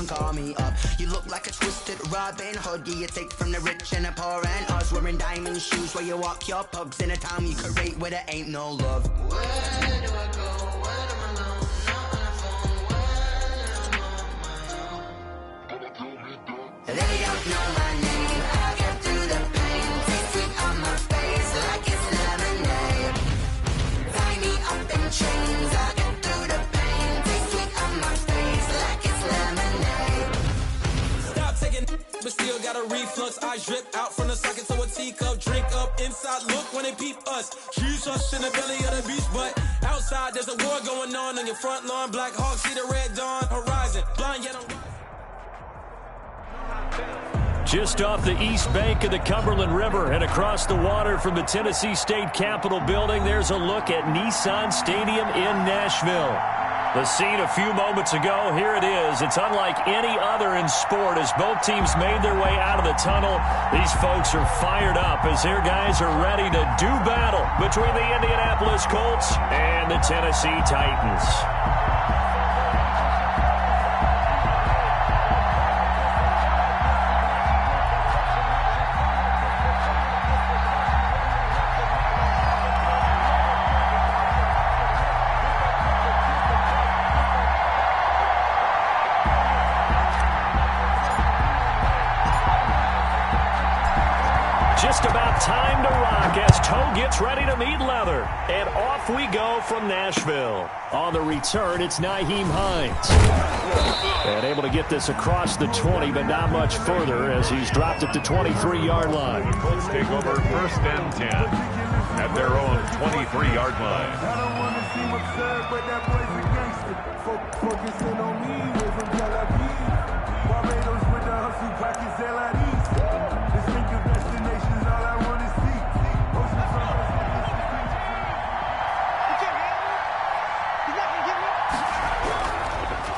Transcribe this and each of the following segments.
can call me up. You look like a twisted Robin Hood. Yeah, you take from the rich and the poor and us. Wearing diamond shoes where you walk your pugs in a town you create where there ain't no love. Where do I go? When I'm alone? Not on the phone. When I'm on my own. They don't know my name. I get through the pain. Taste sweet on my face like it's lemonade. Tie me up in chains. I get through the pain. Taste sweet on my face like it's lemonade. Stop taking, but still got a reflux. Eyes drip out from the socket to a teacup. Drink up inside, look when they peep us. Choose us in the belly of the beast, but outside there's a war going on your front lawn. Black Hawk see the red dawn horizon. Blind yet I'm just off the east bank of the Cumberland River and across the water from the Tennessee State Capitol building, there's a look at Nissan Stadium in Nashville. The scene a few moments ago, here it is. It's unlike any other in sport as both teams made their way out of the tunnel. These folks are fired up as their guys are ready to do battle between the Indianapolis Colts and the Tennessee Titans. Just about time to rock as Toe gets ready to meet leather. And off we go from Nashville. On the return, it's Nyheim Hines. And able to get this across the 20, but not much further as he's dropped it to 23-yard line. Colts take over 1st and 10 at their own 23-yard line. I don't want to seem absurd, but that boy's a gangster. Focusing on me, we're from Tel Aviv. Barbados with the hustle, pockets LIDs. Distinctive destinations, all I want to see. Ocean from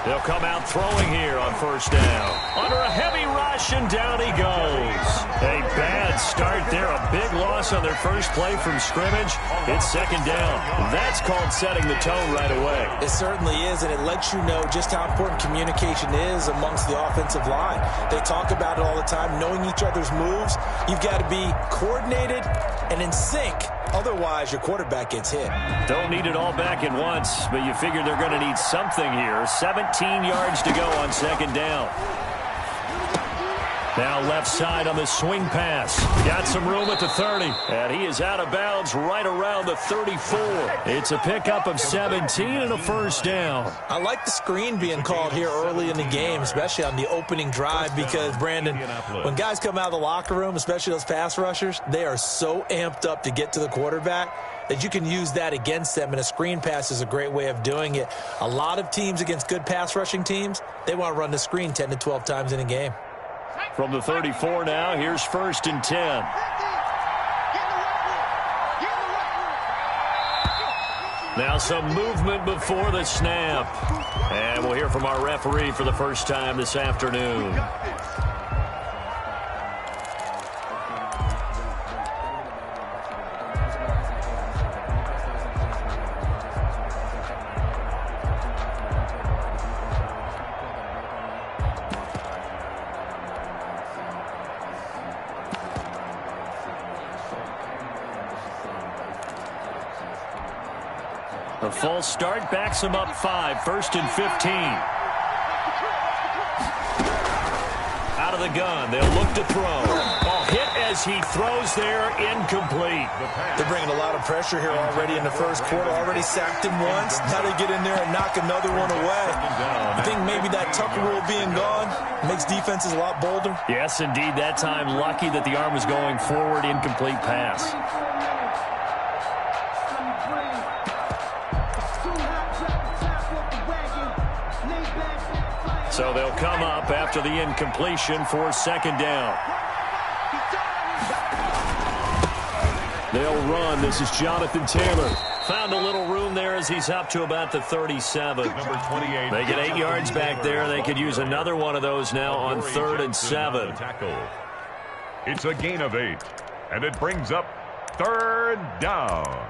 They'll come out throwing here on 1st down. Under a heavy rush, and down he goes. A bad start there. A big loss on their first play from scrimmage. It's 2nd down. That's called setting the tone right away. It certainly is, and it lets you know just how important communication is amongst the offensive line. They talk about it all the time, knowing each other's moves. You've got to be coordinated and in sync. Otherwise, your quarterback gets hit. Don't need it all back at once, but you figure they're going to need something here. 17 yards to go on 2nd down. Now left side on the swing pass. Got some room at the 30. And he is out of bounds right around the 34. It's a pickup of 17 and a 1st down. I like the screen being called here early in the game, especially on the opening drive, because, Brandon, when guys come out of the locker room, especially those pass rushers, they are so amped up to get to the quarterback that you can use that against them, and a screen pass is a great way of doing it. A lot of teams against good pass rushing teams, they want to run the screen 10 to 12 times in a game. From the 34 now, here's 1st and 10. Now some movement before the snap. And we'll hear from our referee for the first time this afternoon. The false start backs him up 5, 1st and 15. Out of the gun, they'll look to throw. Ball hit as he throws there, incomplete. They're bringing a lot of pressure here already in the first quarter. Already sacked him once. Now they get in there and knock another one away. I think maybe that Tucker rule being gone makes defenses a lot bolder. Yes, indeed. That time, lucky that the arm was going forward, incomplete pass. So they'll come up after the incompletion for 2nd down. They'll run. This is Jonathan Taylor. Found a little room there as he's up to about the 37. Number 28. They get 8 yards back there. They could use another one of those now on 3rd and 7. It's a gain of 8, and it brings up 3rd down.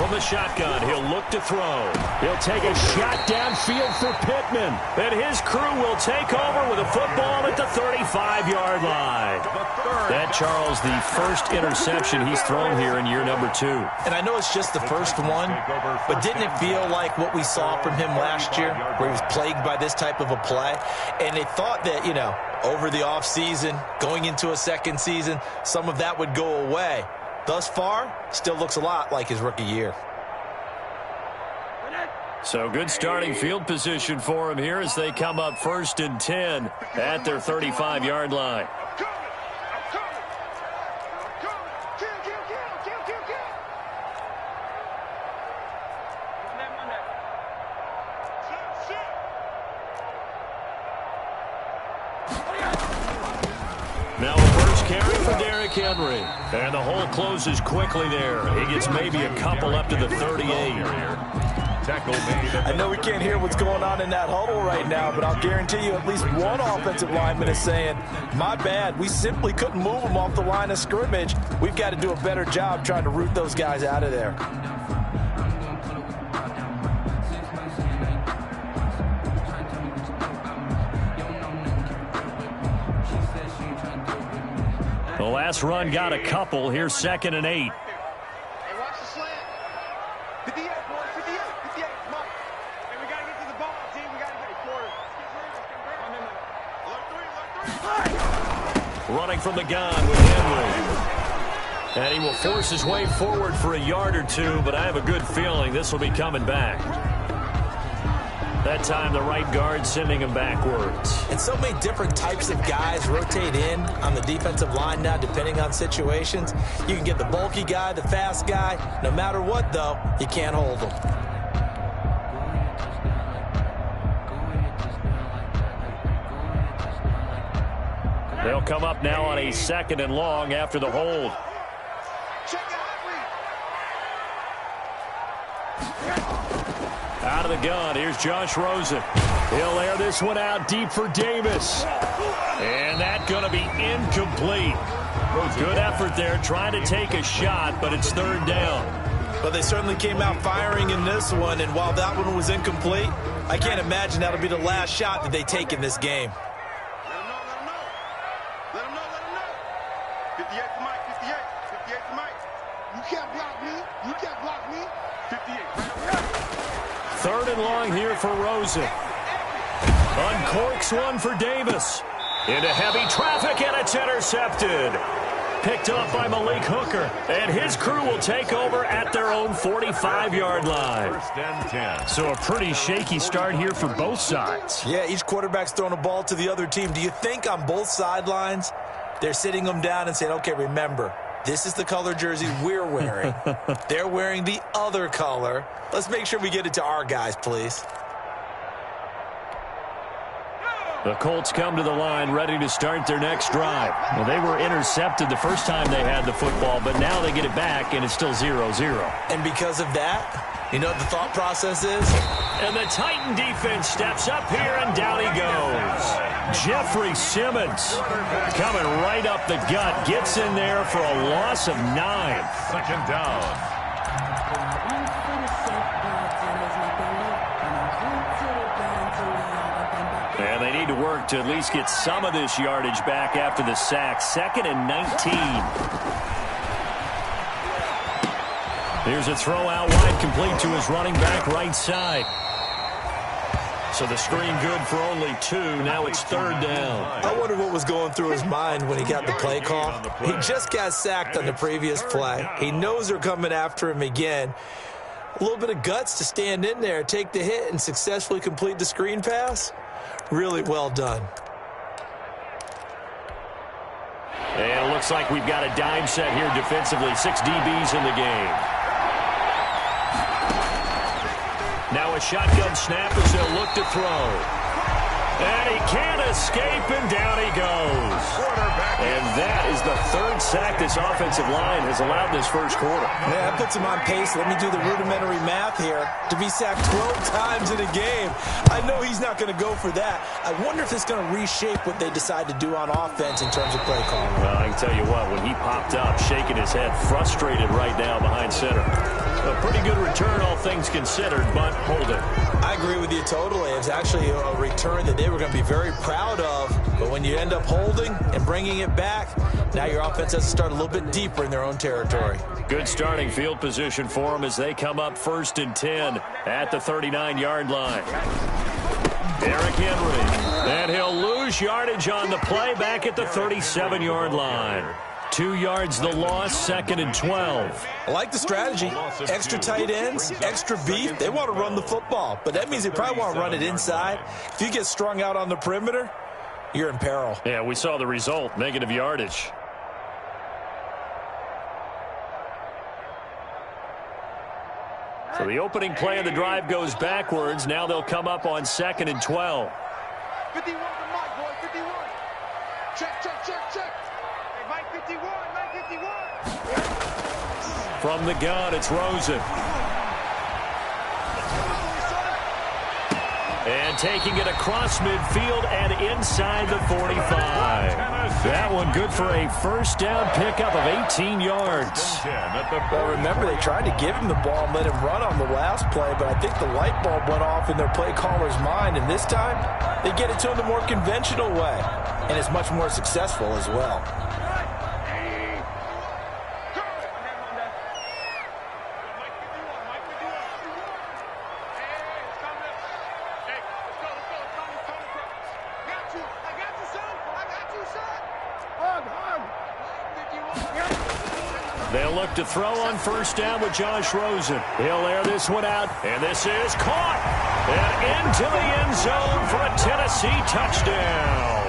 from the shotgun. He'll look to throw. He'll take a shot downfield for Pittman. And his crew will take over with a football at the 35-yard line. That, Charles, the first interception he's thrown here in year number 2. And I know it's just the first one, but didn't it feel like what we saw from him last year, where he was plagued by this type of a play? And they thought that, you know, over the offseason, going into a second season, some of that would go away. Thus far, still looks a lot like his rookie year. So good starting field position for him here as they come up 1st and 10 at their 35-yard line. Now a first carry for Derrick Henry. And the hole closes quickly there. He gets maybe a couple up to the 38. I know we can't hear what's going on in that huddle right now, but I'll guarantee you at least one offensive lineman is saying, my bad, we simply couldn't move them off the line of scrimmage. We've got to do a better job trying to root those guys out of there. The last run got a couple. Here's 2nd and 8. Hey, watch the slant. 58, boys, 58, 58. Come on. Hey, we got to get to the ball, team. We got to get a quarter. Running from the gun with Henry. And he will force his way forward for a yard or two, but I have a good feeling this will be coming back. That time the right guard sending him backwards. And so many different types of guys rotate in on the defensive line now, depending on situations. You can get the bulky guy, the fast guy. No matter what, though, you can't hold them. They'll come up now on a 2nd and long after the hold. Out of the gun, here's Josh Rosen. He'll air this one out deep for Davis. And that's going to be incomplete. Good effort there, trying to take a shot, but it's 3rd down. But they certainly came out firing in this one, and while that one was incomplete, I can't imagine that'll be the last shot that they take in this game. Let him know. 58 to Mike, 58 to Mike. You can't block me. You can't block me. 58. 3rd and long here for Rosen. Uncorks one for Davis. Into heavy traffic, and it's intercepted. Picked up by Malik Hooker. And his crew will take over at their own 45-yard line. 1st and 10. So a pretty shaky start here for both sides. Yeah, each quarterback's throwing a ball to the other team. Do you think on both sidelines they're sitting them down and saying, okay, remember, this is the color jersey we're wearing. They're wearing the other color. Let's make sure we get it to our guys, please. The Colts come to the line ready to start their next drive. Well, they were intercepted the first time they had the football, but now they get it back, and it's still 0-0. And because of that, you know what the thought process is? And the Titan defense steps up here, and down he goes. Jeffrey Simmons coming right up the gut, gets in there for a loss of 9. 2nd down. And they need to work to at least get some of this yardage back after the sack. 2nd and 19. Here's a throw out wide, complete to his running back right side. So the screen good for only 2. Now it's 3rd down. I wonder what was going through his mind when he got the play call. He just got sacked on the previous play. He knows they're coming after him again. A little bit of guts to stand in there, take the hit, and successfully complete the screen pass. Really well done. And it looks like we've got a dime set here defensively. 6 DBs in the game. Now a shotgun snap as they'll look to throw. And he can't escape, and down he goes. And that is the third sack this offensive line has allowed this first quarter. Yeah, that puts him on pace. Let me do the rudimentary math here. To be sacked 12 times in a game, I know he's not going to go for that. I wonder if it's going to reshape what they decide to do on offense in terms of play calling. Well, I can tell you what, when he popped up, shaking his head, frustrated right now behind center. A pretty good return, all things considered, but holding. I agree with you totally. It's actually a return that they were going to be very proud of. But when you end up holding and bringing it back, now your offense has to start a little bit deeper in their own territory. Good starting field position for them as they come up 1st and 10 at the 39-yard line. Derrick Henry. And he'll lose yardage on the play back at the 37-yard line. 2 yards the loss, 2nd and 12. I like the strategy. Extra tight ends, extra beef. They want to run the football, but that means they probably want to run it inside. If you get strung out on the perimeter, you're in peril. Yeah, we saw the result, negative yardage. So the opening play of the drive goes backwards. Now they'll come up on 2nd and 12. 51 to Mike, boy, 51. Check, check, check, check. Hey, Mike 51, Mike 51. From the gun, it's Rosen. And taking it across midfield and inside the 45. That one good for a first down pickup of 18 yards. Well, remember, they tried to give him the ball and let him run on the last play, but I think the light bulb went off in their play caller's mind, and this time they get it to him the more conventional way, and it's much more successful as well. They'll look to throw on first down with Josh Rosen. He'll air this one out, and this is caught. And into the end zone for a Tennessee touchdown.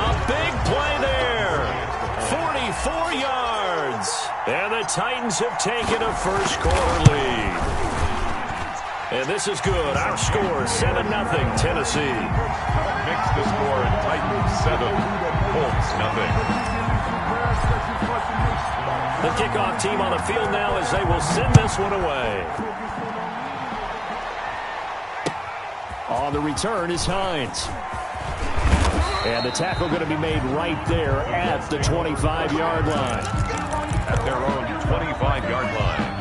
A big play there. 44 yards. And the Titans have taken a first quarter lead. And this is good. Our score, 7-0 Tennessee. Makes the score in Titans 7, Colts 0. The kickoff team on the field now as they will send this one away. On the return is Hines. And the tackle going to be made right there at the 25-yard line. At their own 25-yard line.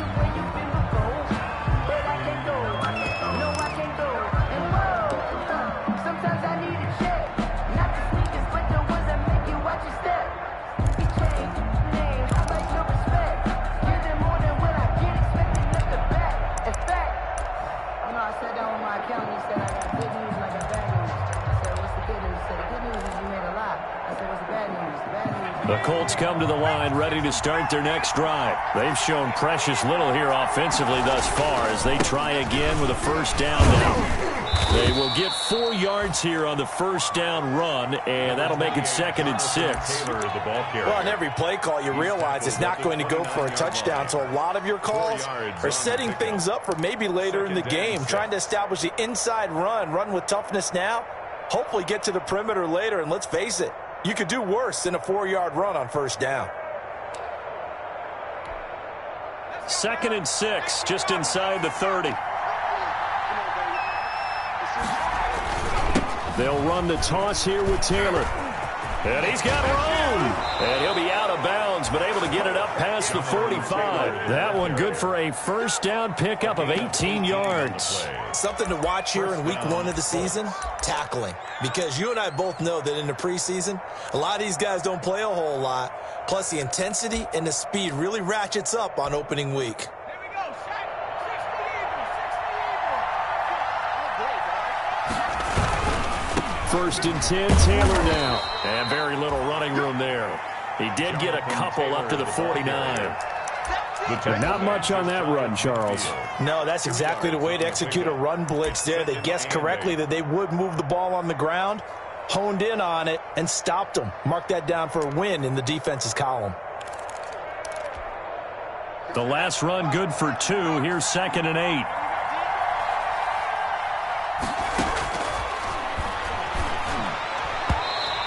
The Colts come to the line ready to start their next drive. They've shown precious little here offensively thus far as they try again with a first down now. They will get 4 yards here on the first down run, and that'll make it 2nd and 6. Well, on every play call, you realize it's not going to go for a touchdown, so a lot of your calls are setting things up for maybe later in the game, trying to establish the inside run with toughness now, hopefully get to the perimeter later, and let's face it, you could do worse than a 4-yard run on first down. 2nd and 6, just inside the 30. They'll run the toss here with Taylor. And he's got room. And he'll be out of bounds, but able to get it up past the 45. That one good for a first down pickup of 18 yards. Something to watch here in week 1 of the season, tackling. Because you and I both know that in the preseason, a lot of these guys don't play a whole lot. Plus, the intensity and the speed really ratchets up on opening week. 1st and 10, Taylor now. And very little running room there. He did get a couple up to the 49. But not much on that run, Charles. No, that's exactly the way to execute a run blitz there. They guessed correctly that they would move the ball on the ground, honed in on it, and stopped them. Mark that down for a win in the defense's column. The last run good for 2. Here's 2nd and 8.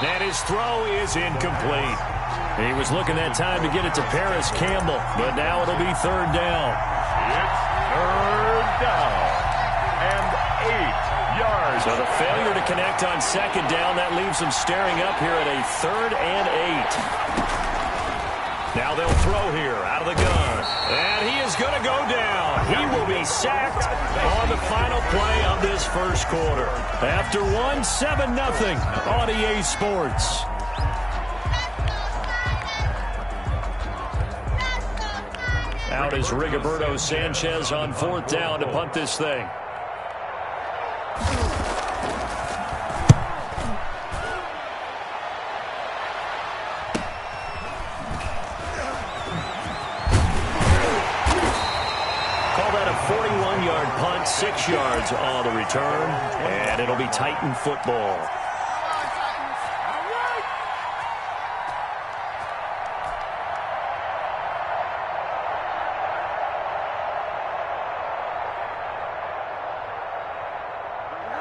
And his throw is incomplete. He was looking that time to get it to Paris Campbell, but now it'll be third down. It's third down and 8 yards. So the failure to connect on second down, that leaves them staring up here at a 3rd and 8. Now they'll throw here out of the gun. And he is going to go down. He will be sacked on the final play of this first quarter. After 7-0 on EA Sports. Out is Rigoberto Sanchez on 4th down to punt this thing. Call that a 41-yard punt, 6 yards on the return, and it'll be Titan football.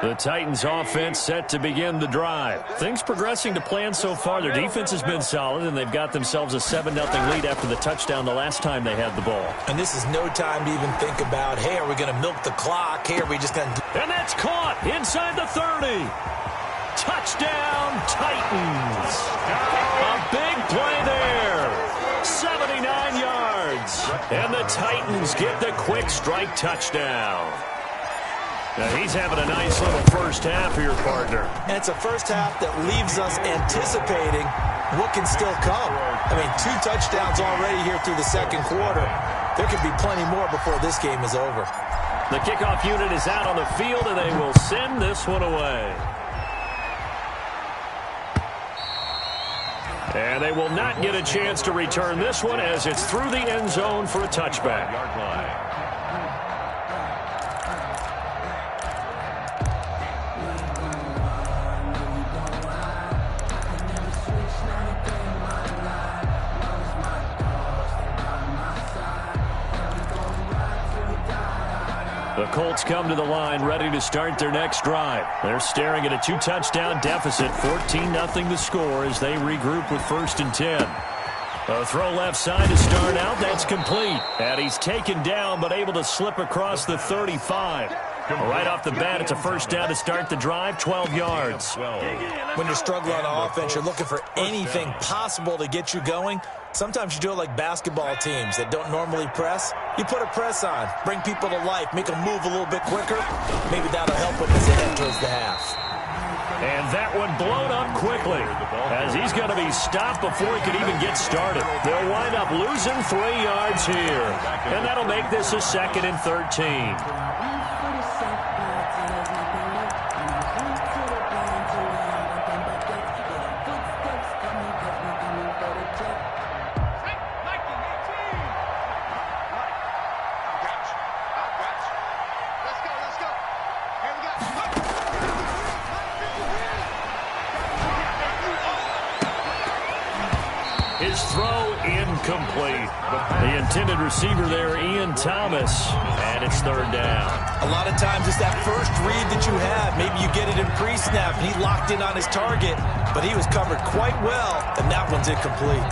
The Titans offense set to begin the drive. Things progressing to plan so far. Their defense has been solid, and they've got themselves a 7-0 lead after the touchdown the last time they had the ball. And this is no time to even think about, hey, are we going to milk the clock? Hey, are we just going to... And that's caught inside the 30. Touchdown, Titans. A big play there. 79 yards. And the Titans get the quick strike touchdown. Now he's having a nice little first half here, partner. And it's a first half that leaves us anticipating what can still come. I mean, 2 touchdowns already here through the second quarter. There could be plenty more before this game is over. The kickoff unit is out on the field, and they will send this one away. And they will not get a chance to return this one as it's through the end zone for a touchback. The Colts come to the line ready to start their next drive. They're staring at a 2-touchdown deficit, 14-0 the score as they regroup with 1st and 10. A throw left side to start out. That's complete. And he's taken down but able to slip across the 35. Right off the bat, it's a first down to start the drive, 12 yards. When you're struggling on offense, you're looking for anything possible to get you going. Sometimes you do it like basketball teams that don't normally press. You put a press on, bring people to life, make them move a little bit quicker. Maybe that'll help them as they head towards the half. And that one blown up quickly as he's going to be stopped before he could even get started. They'll wind up losing 3 yards here. And that'll make this a 2nd and 13. His throw incomplete. The intended receiver there, Ian Thomas, and it's 3rd down. A lot of times it's that first read that you have. Maybe you get it in pre-snap, and he locked in on his target, but he was covered quite well, and that one's incomplete.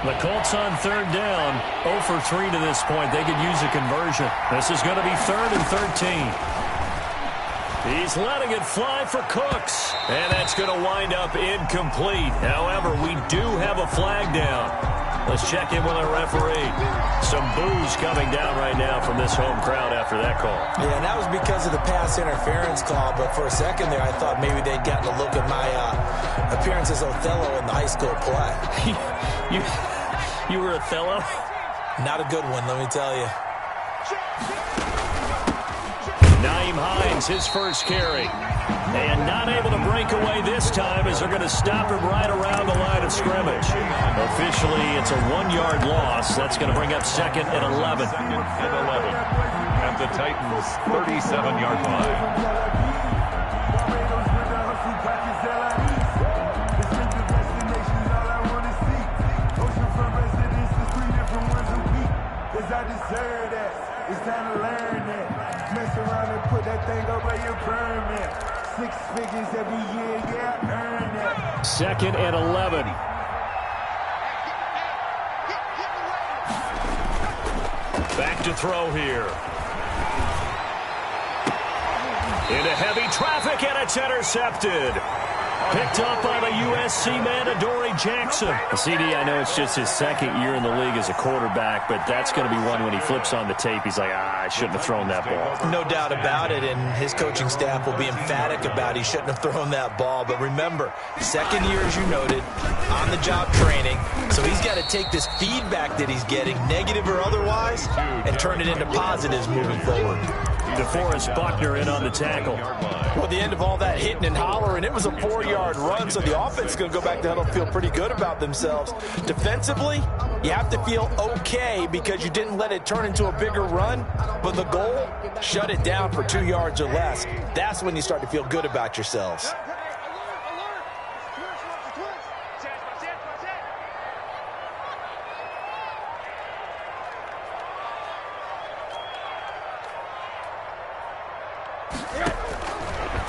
The Colts on 3rd down, 0 for 3 to this point. They could use a conversion. This is going to be 3rd and 13. He's letting it fly for Cooks, and that's going to wind up incomplete. However, we do have a flag down. Let's check in with our referee. Some boos coming down right now from this home crowd after that call. Yeah, and that was because of the pass interference call, but for a second there, I thought maybe they'd gotten a look at my appearance as Othello in the high school play. You were Othello? Not a good one, let me tell you. Nyheim Hines, his first carry. And not able to break away this time as they're going to stop him right around the line of scrimmage. Officially, it's a 1-yard loss. That's going to bring up 2nd and 11. At the Titans' 37-yard line. I deserve that. It's time to learn that. Mess around and put that thing over your permit. 6 figures every year, yeah, earn that. 2nd and 11. Back to throw here. Into heavy traffic, and it's intercepted. Picked up by the USC man, Adoree Jackson. CD, I know it's just his 2nd year in the league as a quarterback, but that's going to be one when he flips on the tape, he's like, I shouldn't have thrown that ball. No doubt about it, and his coaching staff will be emphatic about he shouldn't have thrown that ball. But remember, 2nd year, as you noted, on-the-job training, so he's got to take this feedback that he's getting, negative or otherwise, and turn it into positives moving forward. DeForest Buckner in on the tackle. Well, at the end of all that hitting and hollering, it was a 4-yard run, so the offense is going to go back to huddle and feel pretty good about themselves. Defensively, you have to feel okay because you didn't let it turn into a bigger run, but the goal, shut it down for 2 yards or less. That's when you start to feel good about yourselves.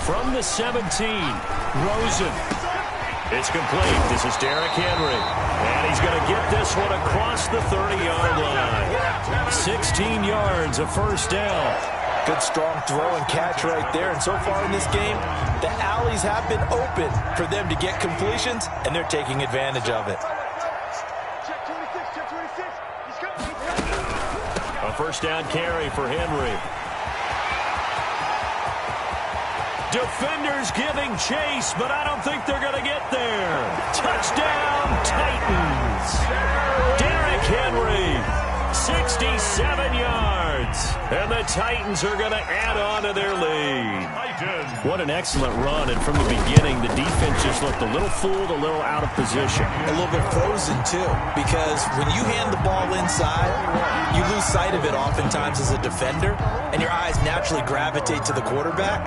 From the 17, Rosen. It's complete. This is Derrick Henry. And he's going to get this one across the 30-yard line. 16 yards, a first down. Good strong throw and catch right there. And so far in this game, the alleys have been open for them to get completions, and they're taking advantage of it. A first down carry for Henry. Defenders giving chase, but I don't think they're going to get there. Touchdown, Titans. Derrick Henry, 67 yards. And the Titans are going to add on to their lead. What an excellent run. And from the beginning, the defense just looked a little fooled, a little out of position. A little bit frozen, too, because when you hand the ball inside, you lose sight of it oftentimes as a defender, and your eyes naturally gravitate to the quarterback.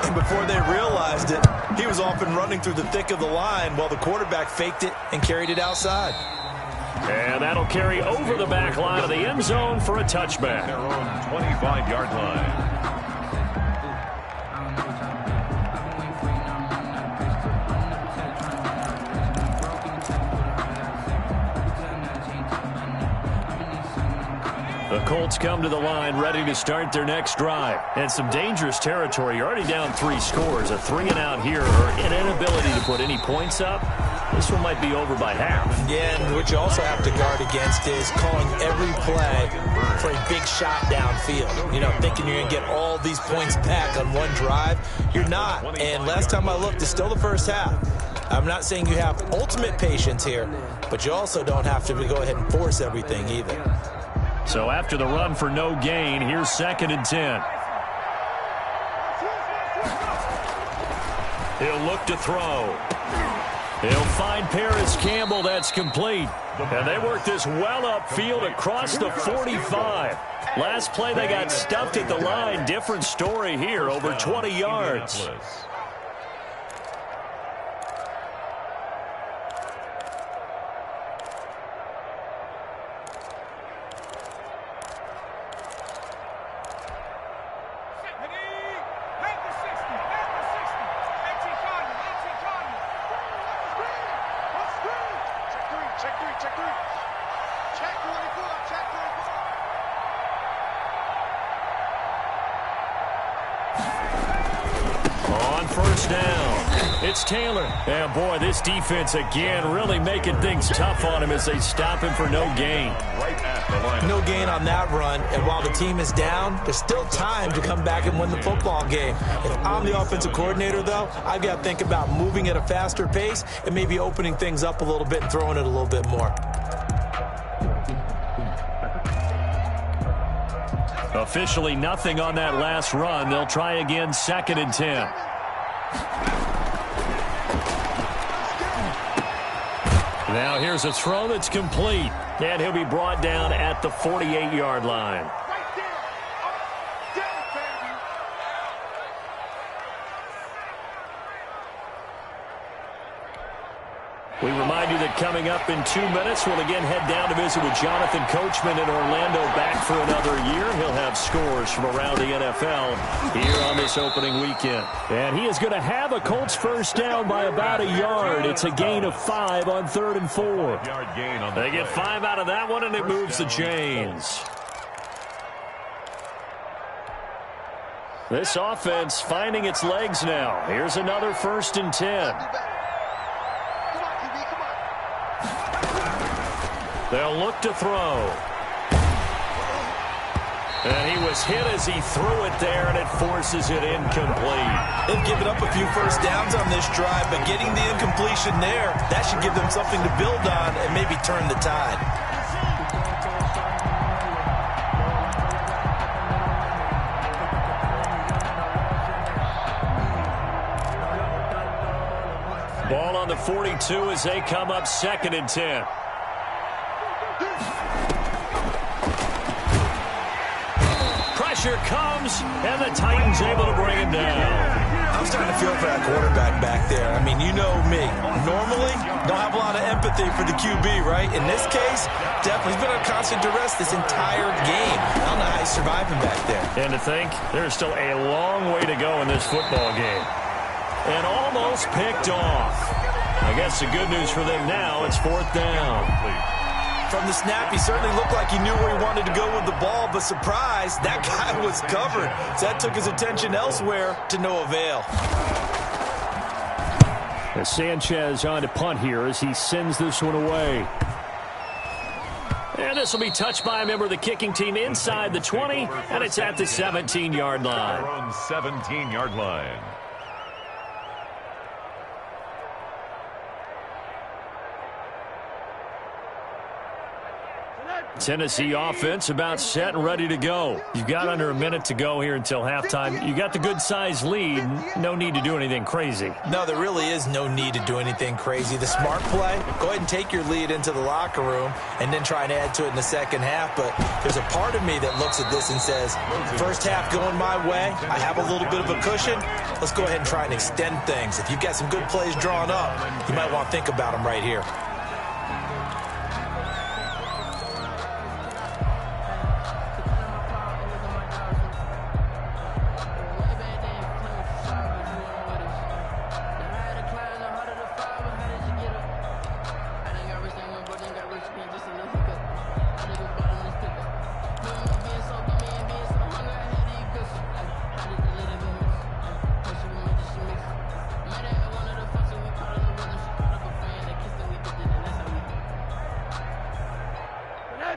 And before they realized it, he was off and running through the thick of the line while the quarterback faked it and carried it outside. And that'll carry over the back line of the end zone for a touchback. Their own 25-yard line. The Colts come to the line ready to start their next drive. And some dangerous territory. You're already down 3 scores. A 3-and-out here or an inability to put any points up. This one might be over by half. Yeah, and what you also have to guard against is calling every play for a big shot downfield. You know, thinking you're going to get all these points back on one drive. You're not. And last time I looked, it's still the first half. I'm not saying you have ultimate patience here, but you also don't have to go ahead and force everything either. So after the run for no gain, here's 2nd and 10. He'll look to throw. He'll find Paris Campbell. That's complete. And they work this well upfield across the 45. Last play, they got stuffed at the line. Different story here, over 20 yards. It's Taylor. And boy, this defense again really making things tough on him as they stop him for no gain. No gain on that run. And while the team is down, there's still time to come back and win the football game. If I'm the offensive coordinator, though, I've got to think about moving at a faster pace and maybe opening things up a little bit and throwing it a little bit more. Officially nothing on that last run. They'll try again, 2nd and 10. Now here's a throw that's complete. And he'll be brought down at the 48-yard line. We remind you that coming up in 2 minutes, we'll again head down to visit with Jonathan Coachman in Orlando, back for another year. He'll have scores from around the NFL here on this opening weekend. And he is going to have a Colts first down by about a yard. It's a gain of 5 on 3rd and 4. They get 5 out of that one, and it moves the chains. This offense finding its legs now. Here's another 1st and 10. They'll look to throw. And he was hit as he threw it there, and it forces it incomplete. They've given up a few first downs on this drive, but getting the incompletion there, that should give them something to build on and maybe turn the tide. Ball on the 42 as they come up 2nd and 10. Pressure comes, and the Titans able to bring him down. I'm starting to feel for that quarterback back there. I mean, you know me. Normally, don't have a lot of empathy for the QB, right? In this case, definitely he's been under constant duress this entire game. I don't know how he's surviving back there. And to think, there's still a long way to go in this football game. And almost picked off. I guess the good news for them now, it's 4th down. From the snap, he certainly looked like he knew where he wanted to go with the ball, but surprise, that guy was covered. So that took his attention elsewhere to no avail. As Sanchez on to punt here as he sends this one away. And this will be touched by a member of the kicking team inside the 20, and it's at the 17-yard line. They're on 17-yard line. Tennessee offense about set and ready to go. You've got under a minute to go here until halftime. You got the good-sized lead. No need to do anything crazy. No, there really is no need to do anything crazy. The smart play, go ahead and take your lead into the locker room and then try and add to it in the second half. But there's a part of me that looks at this and says, first half going my way, I have a little bit of a cushion. Let's go ahead and try and extend things. If you've got some good plays drawn up, you might want to think about them right here.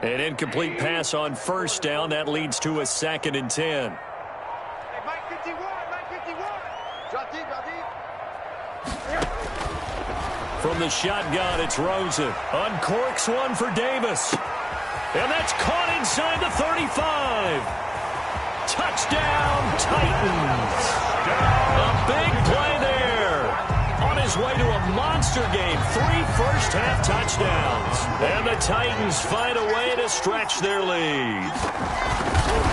An incomplete pass on first down. That leads to a 2nd and 10. Hey, Mike 51, Mike 51. Drop deep, drop deep. From the shotgun, it's Rosen. Uncorks one for Davis. And that's caught inside the 35. Touchdown, Titans. A big play there. On his way to a monster game. 3 first-half touchdowns. And the Titans find a way to stretch their lead.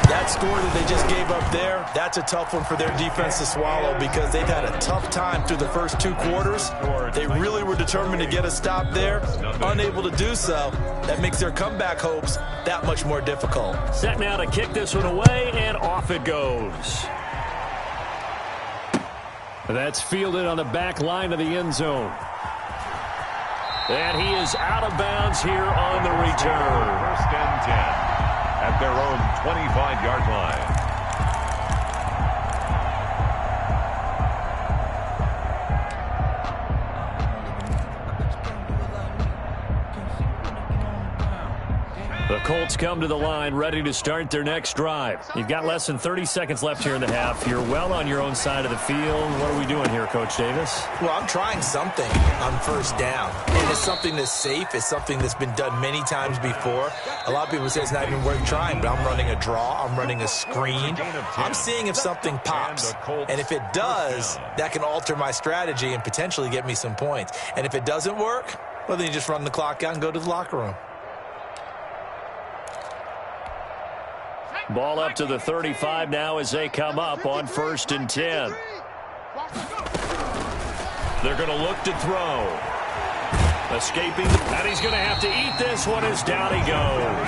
That score that they just gave up there, that's a tough one for their defense to swallow because they've had a tough time through the first 2 quarters. They really were determined to get a stop there, unable to do so. That makes their comeback hopes that much more difficult. Set now to kick this one away, and off it goes. That's fielded on the back line of the end zone. And he is out of bounds here on the return. 1st and 10 at their own 25-yard line. The Colts come to the line, ready to start their next drive. You've got less than 30 seconds left here in the half. You're well on your own side of the field. What are we doing here, Coach Davis? Well, I'm trying something on first down. And it's something that's safe. It's something that's been done many times before. A lot of people say it's not even worth trying, but I'm running a draw. I'm running a screen. I'm seeing if something pops. And if it does, that can alter my strategy and potentially get me some points. And if it doesn't work, well, then you just run the clock out and go to the locker room. Ball up to the 35 now as they come up on 1st and 10. They're going to look to throw. Escaping, and he's going to have to eat this one as down he goes.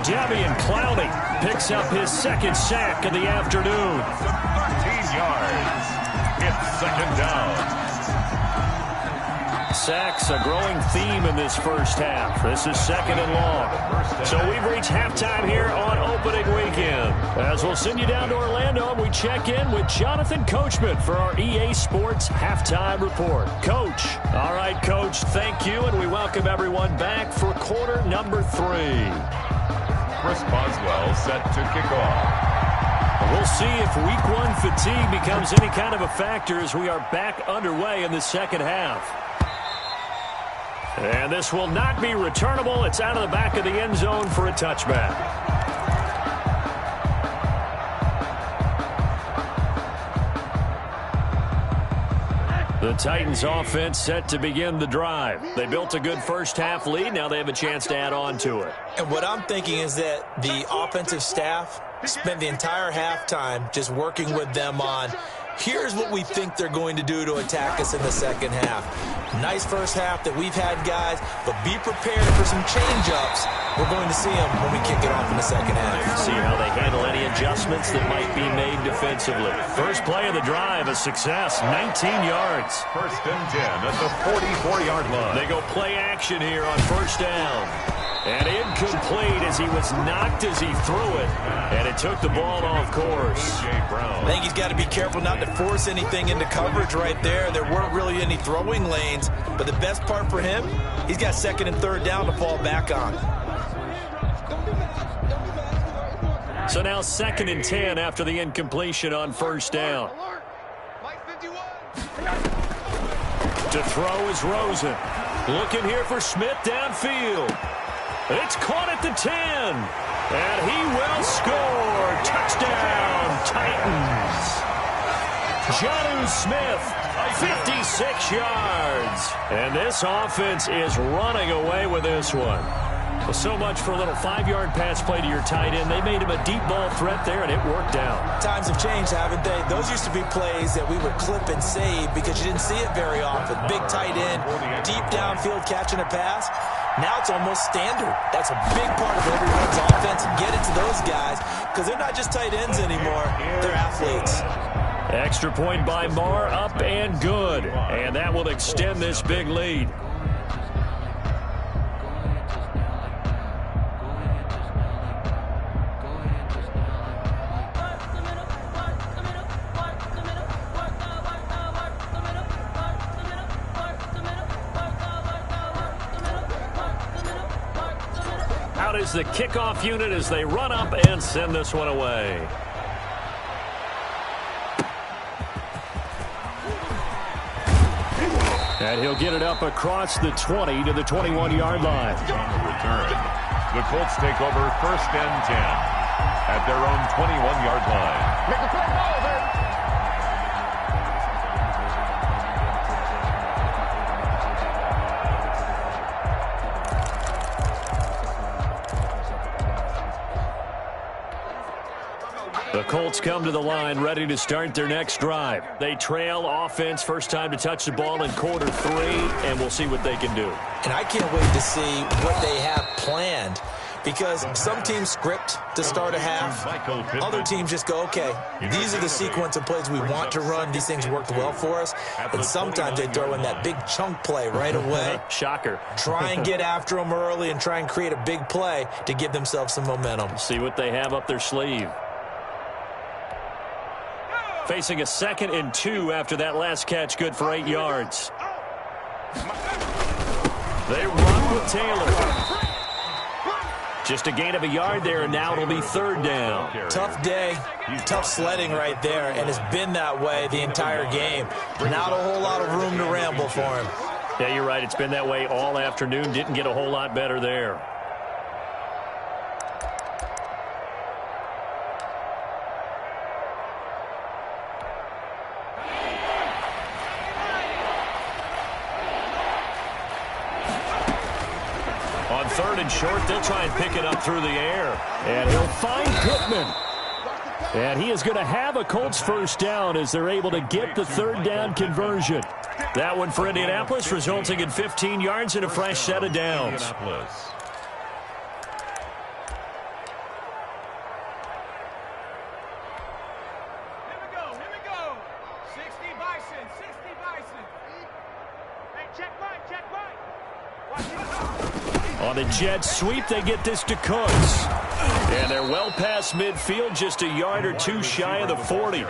Jadeveon Clowney picks up his 2nd sack of the afternoon. 13 yards. It's 2nd down. Sacks, a growing theme in this first half. This is 2nd and long. So we've reached halftime here on opening weekend. As we'll send you down to Orlando, we check in with Jonathan Coachman for our EA Sports Halftime Report. Coach. All right, Coach, thank you, and we welcome everyone back for quarter number 3. Chris Boswell set to kick off. We'll see if week 1 fatigue becomes any kind of a factor as we are back underway in the second half. And this will not be returnable. It's out of the back of the end zone for a touchback. The Titans offense set to begin the drive. They built a good first half lead. Now they have a chance to add on to it. And what I'm thinking is that the offensive staff spent the entire halftime just working with them on, here's what we think they're going to do to attack us in the second half. Nice first half that we've had, guys, but be prepared for some change-ups. We're going to see them when we kick it off in the second half. See how they handle any adjustments that might be made defensively. First play of the drive, a success, 19 yards. 1st and 10 at the 44-yard line. They go play action here on 1st down. And incomplete as he was knocked as he threw it. And it took the ball off course. I think he's got to be careful not to force anything into coverage right there. There weren't really any throwing lanes. But the best part for him, he's got 2nd and 3rd down to fall back on. So now 2nd and 10 after the incompletion on 1st down. To throw is Rosen. Looking here for Smith downfield. It's caught at the 10. And he will score. Touchdown, Titans. Jonnu Smith, 56 yards. And this offense is running away with this one. Well, so much for a little 5-yard pass play to your tight end. They made him a deep ball threat there, and it worked out. Times have changed, haven't they? Those used to be plays that we would clip and save because you didn't see it very often. Big tight end, deep downfield catching a pass. Now it's almost standard. That's a big part of everyone's offense. Get it to those guys because they're not just tight ends anymore. They're athletes. Extra point by Marr, up and good. And that will extend this big lead. Out is the kickoff unit as they run up and send this one away. And he'll get it up across the 20 to the 21-yard line. On the return, the Colts take over 1st and 10 at their own 21-yard line. Make the play ball, baby. The Colts come to the line ready to start their next drive. They trail offense, first time to touch the ball in quarter 3, and we'll see what they can do. And I can't wait to see what they have planned because some teams script to start a half. Other teams just go, okay, these are the sequence of plays we want to run. These things worked well for us. And sometimes they throw in that big chunk play right away. Shocker. Try and get after them early and try and create a big play to give themselves some momentum. See what they have up their sleeve. Facing a 2nd and 2 after that last catch, good for 8 yards. They run with Taylor. Just a gain of a yard there, and now it'll be third down. Tough day, tough sledding right there, and it's been that way the entire game. Not a whole lot of room to ramble for him. Yeah, you're right. It's been that way all afternoon. Didn't get a whole lot better there. On third and short, they'll try and pick it up through the air. And he'll find Pittman. And he is going to have a Colts first down as they're able to get the third down conversion. That one for Indianapolis, resulting in 15 yards and a fresh set of downs. On the jet sweep, they get this to Cooks. And they're well past midfield, just a yard or two shy of the 40.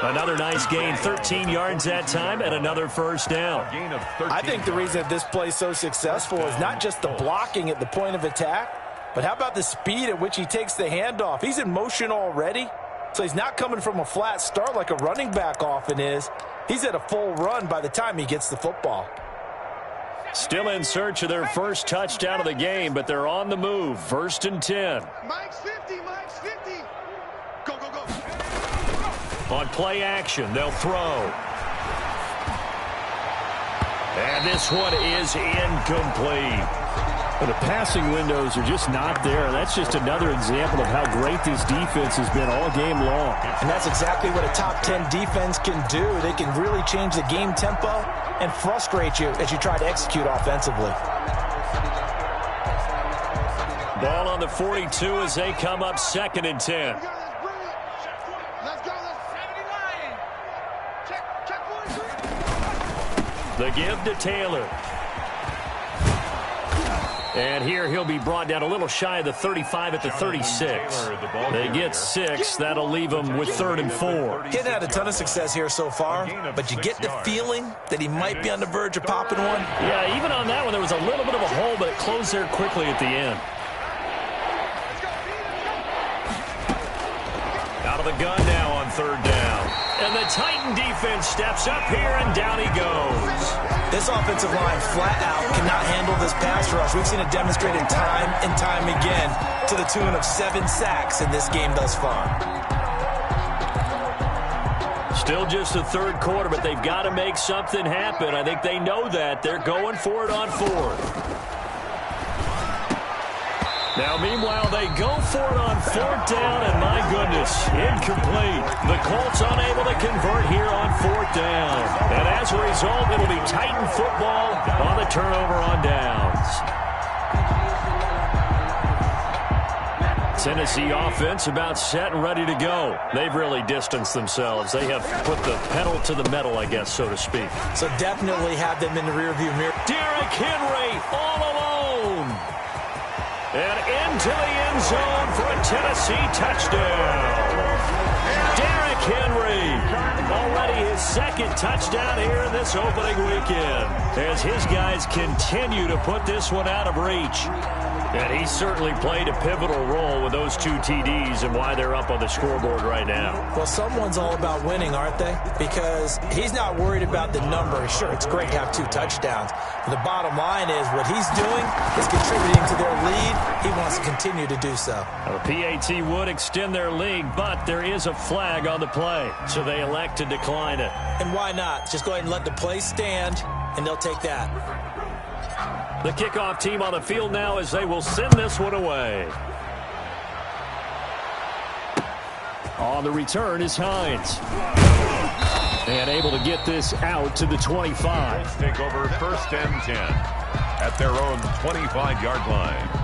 Another nice gain, 13 yards that time, and another first down. I think the reason that this play is so successful is not just the blocking at the point of attack, but how about the speed at which he takes the handoff? He's in motion already, so he's not coming from a flat start like a running back often is. He's at a full run by the time he gets the football. Still in search of their first touchdown of the game, but they're on the move. First and 10. Mike's 50, Mike's 50. Go, go, go. On play action, they'll throw. And this one is incomplete. Well, the passing windows are just not there. That's just another example of how great this defense has been all game long. And that's exactly what a top 10 defense can do. They can really change the game tempo and frustrate you as you try to execute offensively. Ball on the 42 as they come up second and 10. Let's go, let's 79. Check, The give to Taylor. And here he'll be brought down a little shy of the 35 at the 36. They get 6. That'll leave them with third and 4. He hasn't had a ton of success here so far, but you get the feeling that he might be on the verge of popping one. Yeah, even on that one, there was a little bit of a hole, but it closed there quickly at the end. Out of the gun now on third down. And the Titan defense steps up here, and down he goes. This offensive line flat out cannot handle this pass rush. We've seen it demonstrated time and time again to the tune of 7 sacks in this game thus far. Still just the third quarter, but they've got to make something happen. I think they know that. They're going for it on fourth. Now, meanwhile, they go for it on fourth down, and my goodness, incomplete. The Colts unable to convert here on fourth down. And as a result, it'll be Titan football on the turnover on downs. Tennessee offense about set and ready to go. They've really distanced themselves. They have put the pedal to the metal, I guess, so to speak. So definitely have them in the rearview mirror. Derrick Henry all alone. And into the end zone for a Tennessee touchdown. Derrick Henry, already his second touchdown here in this opening weekend, as his guys continue to put this one out of reach. And he certainly played a pivotal role with those 2 TDs and why they're up on the scoreboard right now. Well, someone's all about winning, aren't they? Because he's not worried about the number. Sure, it's great to have 2 touchdowns. But the bottom line is what he's doing is contributing to their lead. He wants to continue to do so. The PAT would extend their lead, but there is a flag on the play, so they elect to decline it. And why not? Just go ahead and let the play stand, and they'll take that. The kickoff team on the field now as they will send this one away. On the return is Hines. And able to get this out to the 25. Take over first and 10 at their own 25-yard line.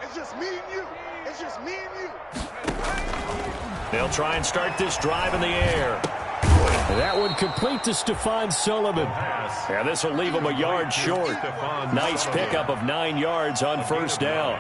It's just me and you. It's just me and you. They'll try and start this drive in the air. And that one complete to Stephon Sullivan. Yeah, this will leave him a yard short. Nice pickup of 9 yards on first down.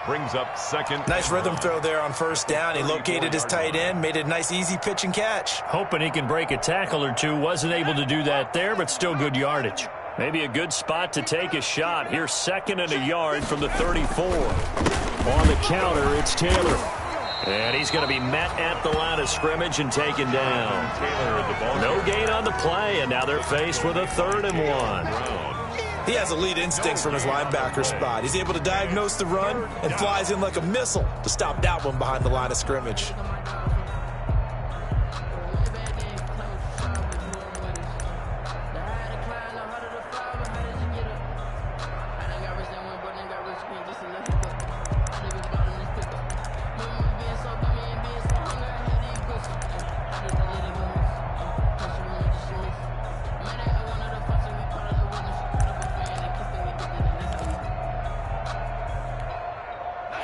Brings up second. Nice rhythm throw there on first down. He located his tight end, made it a nice easy pitch and catch. Hoping he can break a tackle or two. Wasn't able to do that there, but still good yardage. Maybe a good spot to take a shot. Here's 2nd and a yard from the 34. On the counter, it's Taylor. And he's going to be met at the line of scrimmage and taken down. No gain on the play, and now they're faced with a 3rd and 1. He has elite instincts from his linebacker spot. He's able to diagnose the run and flies in like a missile to stop that one behind the line of scrimmage.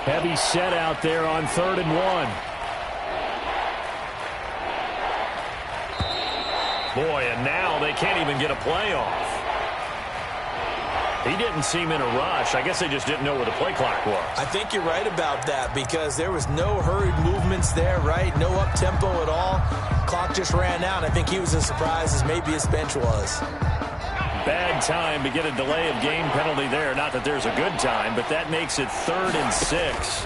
Heavy set out there on 3rd and 1. Boy, and now they can't even get a play off. He didn't seem in a rush. I guess they just didn't know where the play clock was. I think you're right about that because there was no hurried movements there, right? No up-tempo at all. Clock just ran out. I think he was as surprised as maybe his bench was. Bad time to get a delay of game penalty there. Not that there's a good time, but that makes it 3rd and 6.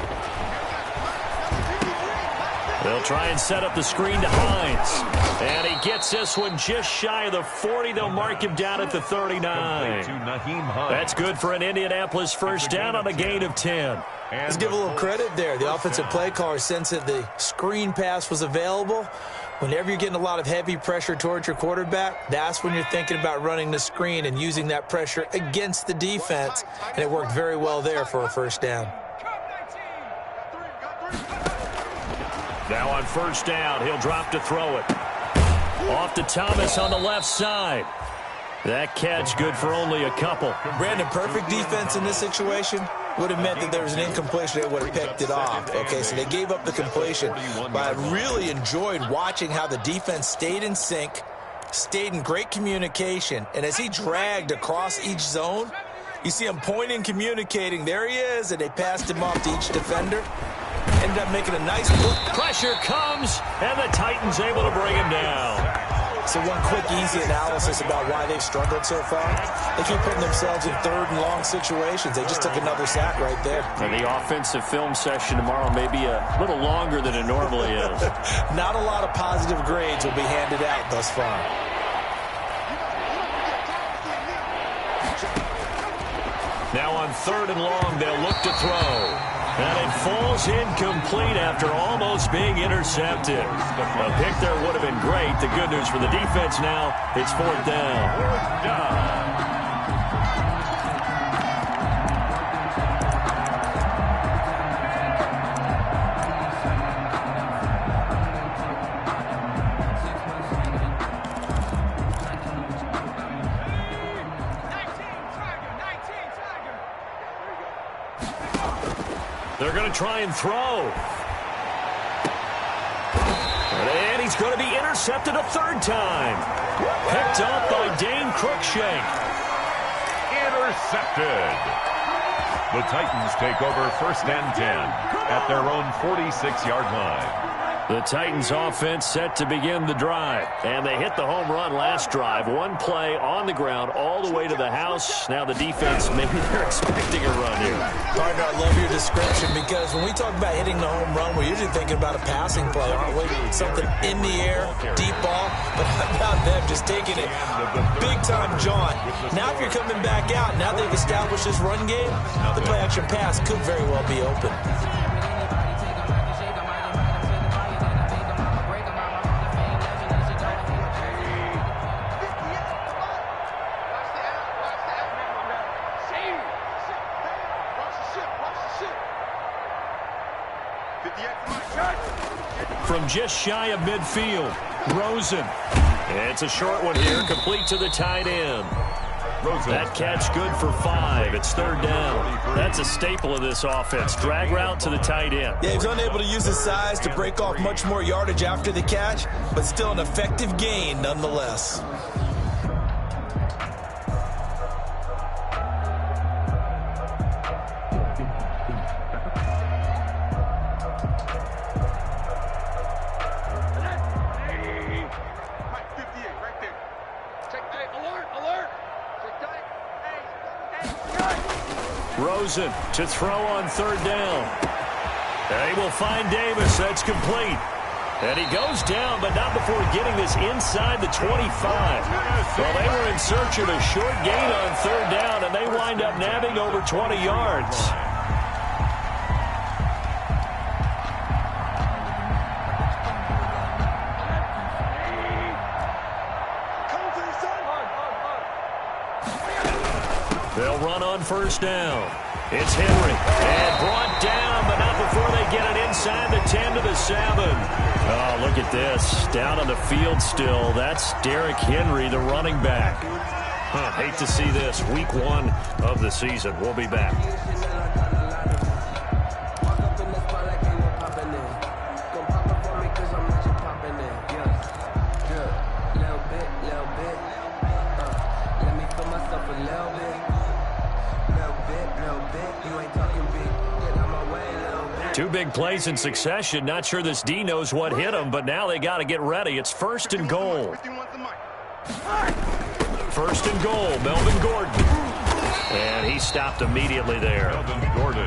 They'll try and set up the screen to Hines. And he gets this one just shy of the 40. They'll mark him down at the 39. That's good for an Indianapolis first down on a gain of 10. Let's give a little credit there. The offensive play caller sensed that the screen pass was available. Whenever you're getting a lot of heavy pressure towards your quarterback, that's when you're thinking about running the screen and using that pressure against the defense. And it worked very well there for a first down. Now on first down, he'll drop to throw it. Off to Thomas on the left side. That catch good for only a couple. Brandon, perfect defense in this situation would have meant that there was an incompletion. They would have picked it off. Okay, so they gave up the completion. But I really enjoyed watching how the defense stayed in sync, stayed in great communication. And as he dragged across each zone, you see him pointing, communicating. There he is, and they passed him off to each defender. Ended up making a nice look. Pressure comes, and the Titans able to bring him down. So one quick, easy analysis about why they've struggled so far. They keep putting themselves in 3rd and long situations. They just took another sack right there. And the offensive film session tomorrow may be a little longer than it normally is. Not a lot of positive grades will be handed out thus far. Now on 3rd and long, they'll look to throw. And it falls incomplete after almost being intercepted. A pick there would have been great. The good news for the defense now, it's 4th down. 4th down. They're going to try and throw. And he's going to be intercepted a 3rd time. Picked up by Dane Cruikshank. Intercepted. The Titans take over 1st and 10 at their own 46-yard line. The Titans offense set to begin the drive. And they hit the home run last drive. One play on the ground all the way to the house. Now the defense, maybe they're expecting a run here. Partner, I love your description because when we talk about hitting the home run, we're usually thinking about a passing play, aren't we? Something in the air, deep ball. But how about them just taking it big-time jaunt? Now if you're coming back out, now they've established this run game, the play-action pass could very well be open. From just shy of midfield, Rosen. It's a short one here, complete to the tight end. That catch good for 5. It's 3rd down. That's a staple of this offense. Drag route to the tight end. Yeah, he's unable to use his size to break off much more yardage after the catch, but still an effective gain nonetheless. Rosen to throw on 3rd down. They will find Davis. That's complete. And he goes down, but not before getting this inside the 25. Well, they were in search of a short gain on 3rd down, and they wind up nabbing over 20 yards. They'll run on 1st down. It's Henry. And brought down, but not before they get it inside the 10 to the 7. Oh, look at this. Down on the field still. That's Derrick Henry, the running back. Hate to see this. Week 1 of the season. We'll be back. Two big plays in succession. Not sure this D knows what hit him, but now they got to get ready. It's 1st and goal. 1st and goal, Melvin Gordon. And he stopped immediately there.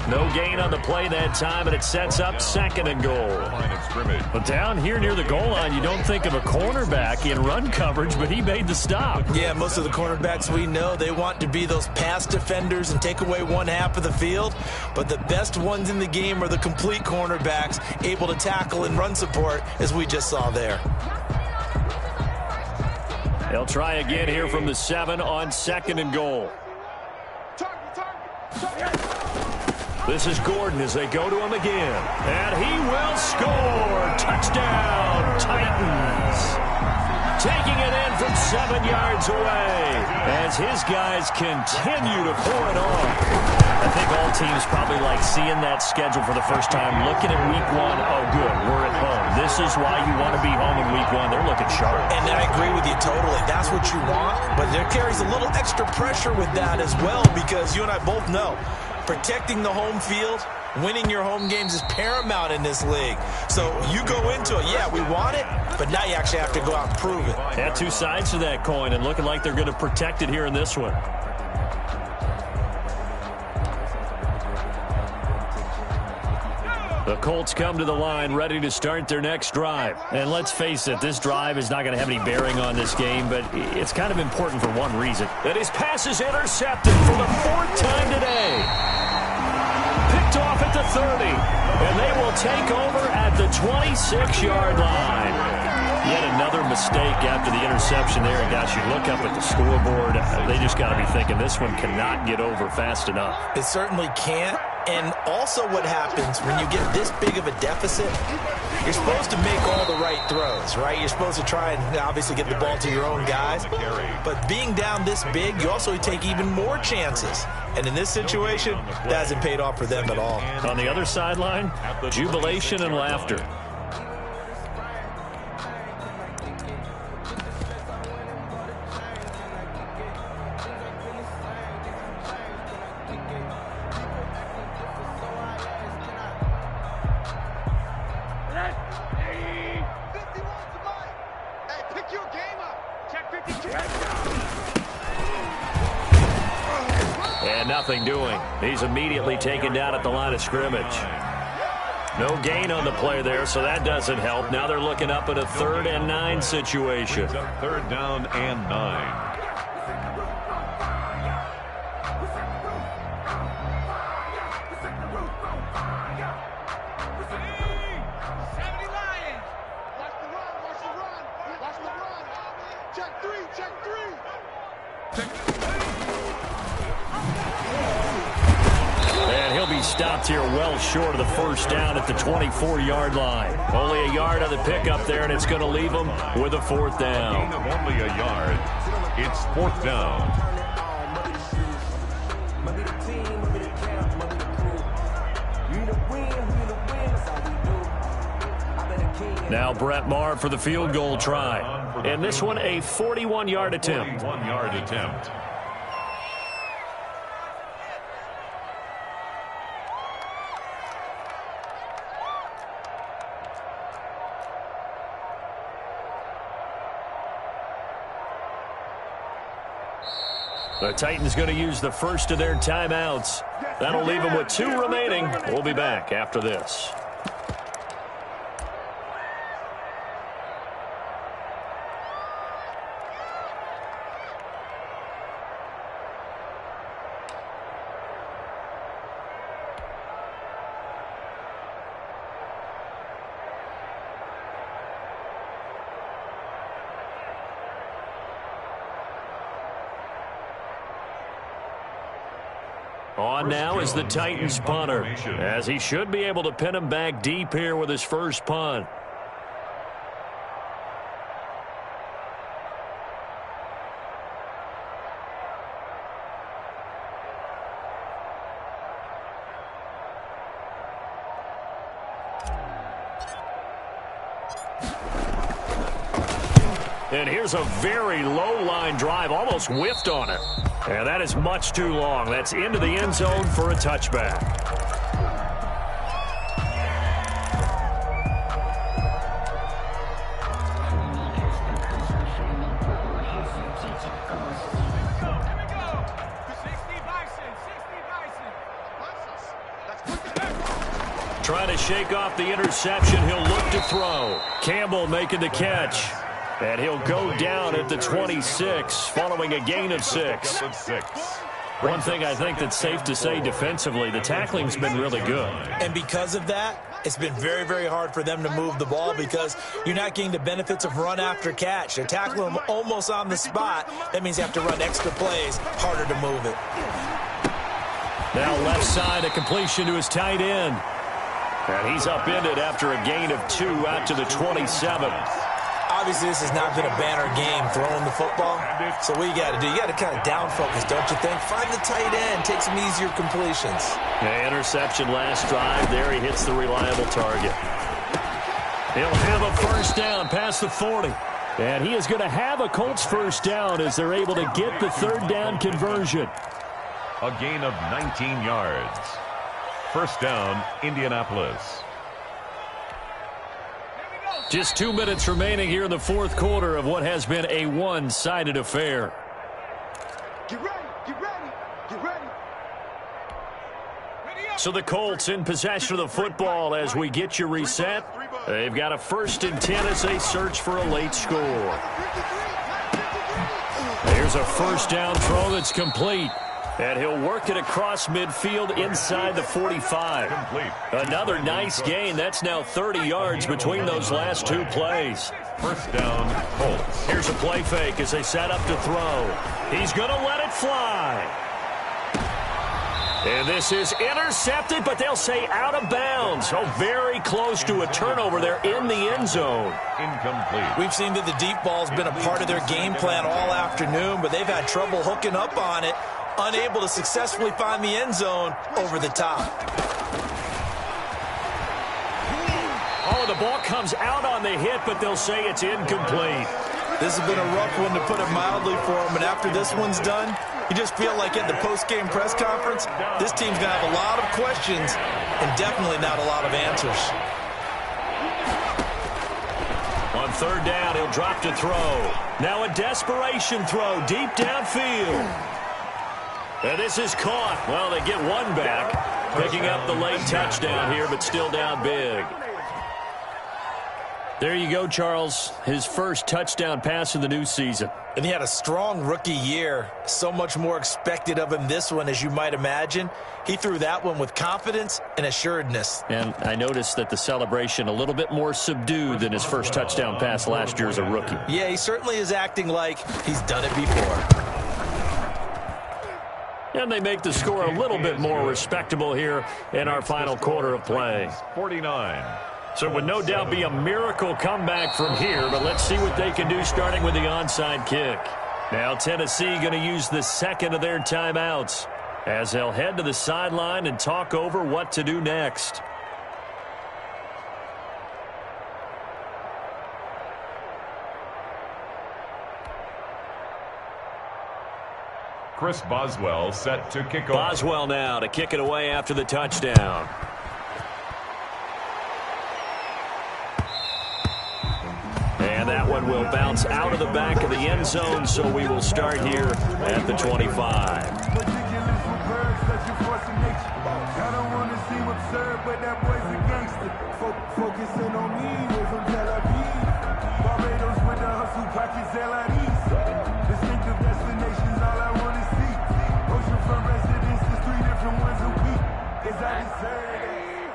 No gain on the play that time, and it sets up 2nd and goal. But down here near the goal line, you don't think of a cornerback in run coverage, but he made the stop. Yeah, most of the cornerbacks we know, they want to be those pass defenders and take away one half of the field. But the best ones in the game are the complete cornerbacks, able to tackle and run support, as we just saw there. They'll try again here from the 7 on 2nd and goal. This is Gordon as they go to him again. And he will score. Touchdown, Titans. Taking it in from 7 yards away as his guys continue to pour it on. I think all teams probably like seeing that schedule for the first time, looking at week 1. Oh, good, we're at home. This is why you want to be home in week 1. They're looking sharp. And I agree with you totally. That's what you want, but there carries a little extra pressure with that as well, because you and I both know protecting the home field, winning your home games is paramount in this league. So you go into it, yeah, we want it, but now you actually have to go out and prove it. Yeah, 2 sides to that coin, and looking like they're going to protect it here in this one. The Colts come to the line ready to start their next drive. And let's face it, this drive is not going to have any bearing on this game, but it's kind of important for one reason. That his pass is intercepted for the 4th time today. Picked off at the 30, and they will take over at the 26-yard line. Yet another mistake after the interception there. And gosh, you look up at the scoreboard, they just got to be thinking this one cannot get over fast enough. It certainly can't. And also what happens when you get this big of a deficit, you're supposed to make all the right throws, right? You're supposed to try and obviously get the ball to your own guys. But being down this big, you also take even more chances. And in this situation, that hasn't paid off for them at all. On the other sideline, jubilation and laughter. And nothing doing. He's immediately taken down at the line of scrimmage. No gain on the play there, so that doesn't help. Now they're looking up at a 3rd and 9 situation. 3rd down and 9. Stopped here well short of the 1st down at the 24-yard line. Only a yard on the pickup there, and it's going to leave them with a 4th down. Gain of only a yard. It's 4th down. Now Brett Maher for the field goal try. And this one a 41-yard attempt. 41-yard attempt. The Titans going to use the first of their timeouts. That'll leave them with 2 remaining. We'll be back after this. On now is the Titans punter, as he should be able to pin him back deep here with his first punt. And here's a very low line drive, almost whiffed on it. And that is much too long. That's into the end zone for a touchback. Trying to shake off the interception. He'll look to throw. Campbell making the catch. And he'll go down at the 26, following a gain of 6. One thing I think that's safe to say defensively, the tackling's been really good. And because of that, it's been very, very hard for them to move the ball because you're not getting the benefits of run after catch. They're tackling them almost on the spot. That means you have to run extra plays, harder to move it. Now left side, a completion to his tight end. And he's upended after a gain of 2 out to the 27. Obviously, this has not been a banner game throwing the football. So what you got to do, you got to kind of down focus, don't you think? Find the tight end, take some easier completions. Yeah, interception last drive. There he hits the reliable target. He'll have a first down past the 40. And he is going to have a Colts first down as they're able to get the third down conversion. A gain of 19 yards. First down, Indianapolis. Just 2 minutes remaining here in the fourth quarter of what has been a one-sided affair. Get ready, get ready, get ready. So the Colts in possession of the football as we get you reset. They've got a 1st and 10 as they search for a late score. Here's a first down throw that's complete. And he'll work it across midfield inside the 45. Complete. Another nice gain. That's now 30 yards between those last 2 plays. First down, Colts. Here's a play fake as they set up to throw. He's going to let it fly. And this is intercepted, but they'll say out of bounds. So very close to a turnover there in the end zone. Incomplete. We've seen that the deep ball's been a part of their game plan all afternoon, but they've had trouble hooking up on it. Unable to successfully find the end zone over the top. Oh, the ball comes out on the hit, but they'll say it's incomplete. This has been a rough one, to put it mildly, for them. And after this one's done, you just feel like at the post-game press conference, this team's going to have a lot of questions and definitely not a lot of answers. On third down, he'll drop to throw. Now a desperation throw deep downfield. And this is caught. Well, they get one back, picking up the late touchdown here, but still down big. There you go, Charles. His first touchdown pass of the new season. And he had a strong rookie year. So much more expected of him this one, as you might imagine. He threw that one with confidence and assuredness. And I noticed that the celebration a little bit more subdued than his first touchdown pass last year as a rookie. Yeah, he certainly is acting like he's done it before. And they make the score a little bit more respectable here in our final quarter of play. 49. So it would no doubt be a miracle comeback from here, but let's see what they can do starting with the onside kick. Now Tennessee going to use the second of their timeouts as they'll head to the sideline and talk over what to do next. Chris Boswell set to kick off. Boswell now to kick it away after the touchdown. And that one will bounce out of the back of the end zone, so we will start here at the 25. I don't want to seem absurd, but that boy's a gangster. Focusing on me, we're from Tel Aviv. Barbados with the hustle, pockets LIDs. Distinctive destinations, all I want to see. Oceanfront residences, 3 different ones a week. Cause I deserve it.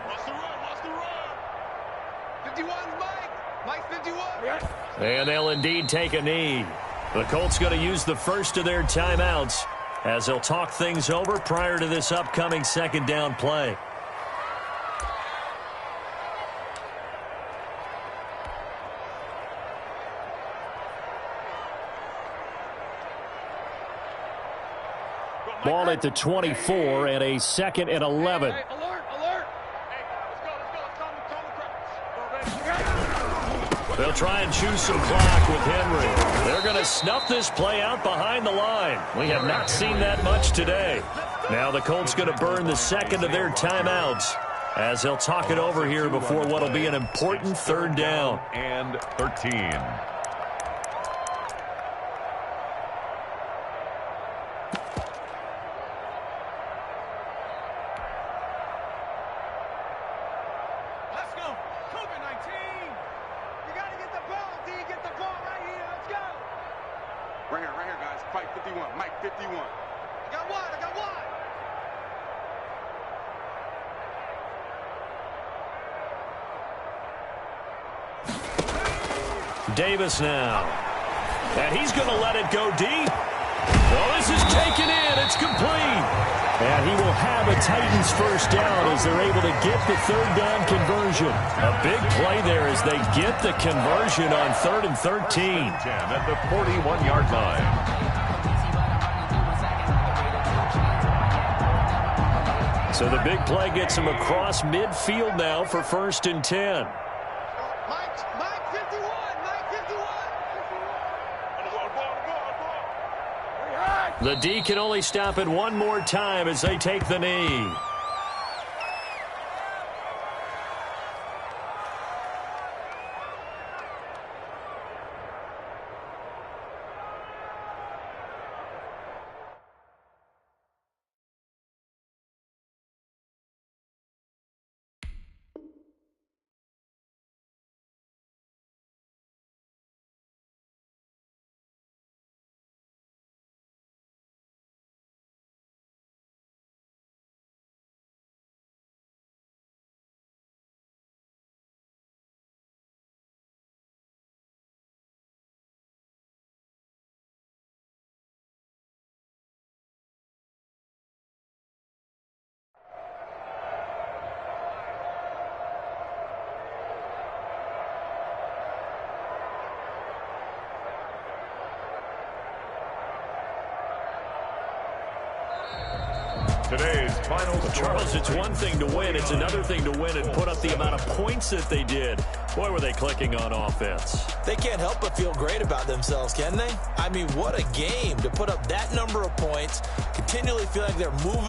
What's the run? What's the run? 51's Mike. Mike's 51. And they'll indeed take a knee. The Colts going to use the first of their timeouts as they'll talk things over prior to this upcoming second down play. Ball at the 24 and a 2nd and 11. Hey, alert, alert. Hey, let's go. They'll try and choose some clock with Henry. They're going to snuff this play out behind the line. We have not seen that much today. Now the Colts going to burn the second of their timeouts as they'll talk it over here before what will be an important third down. And 13. Right here, guys. Fight 51. Mike 51. I got one. Davis now. And he's going to let it go deep. Well, this is taken in. It's complete. And he will have a Titans first down as they're able to get the third down conversion. A big play there as they get the conversion on 3rd and 13. At the 41-yard line. So the big play gets him across midfield now for 1st and 10. Mike 51. The D can only stop it one more time as they take the knee. Today's final score. Charles, it's one thing to win. It's another thing to win and put up the amount of points that they did. Boy, were they clicking on offense. They can't help but feel great about themselves, can they? I mean, what a game to put up that number of points, continually feel like they're moving